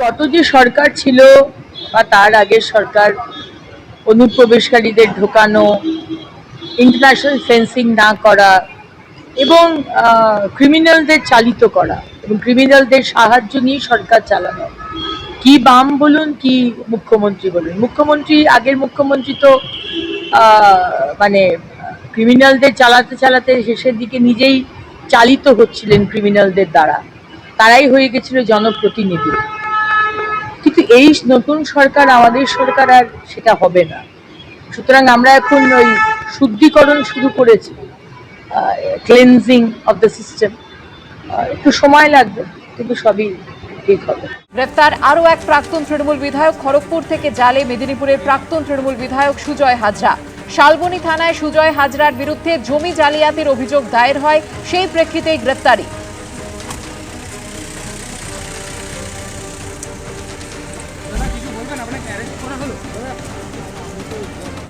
গত যে সরকার ছিল বা তার আগের সরকার অনুপ্রবেশকারীদের ঢোকানো, ইন্টারন্যাশনাল ফেন্সিং না করা এবং ক্রিমিনালদের চালিত করা এবং ক্রিমিনালদের সাহায্য নিয়ে সরকার চালানো, কি বাম বলুন কি মুখ্যমন্ত্রী বলুন, আগের মুখ্যমন্ত্রী তো মানে ক্রিমিনালদের চালাতে চালাতে শেষের দিকে নিজেই চালিত হচ্ছিলেন ক্রিমিনালদের দ্বারা, তারাই হয়ে গেছিল জনপ্রতিনিধি। কিন্তু এই নতুন সরকার, আমাদের সরকার, আর সেটা হবে না। সুতরাং আমরা এখন ওই শুদ্ধিকরণ শুরু করেছি, ক্লেনজিং অফ দ্য সিস্টেম। একটু সময় লাগবে, কিন্তু সবই ঠিক হবে। গ্রেফতার আরও এক প্রাক্তন তৃণমূল বিধায়ক। খড়গপুর থেকে জালে মেদিনীপুরের প্রাক্তন তৃণমূল বিধায়ক সুজয় হাজরা। শালবনী থানায় সুজয় হাজরার বিরুদ্ধে জমি জালিয়াতির অভিযোগ দায়ের হয়, সেই প্রেক্ষিতেই গ্রেফতারি।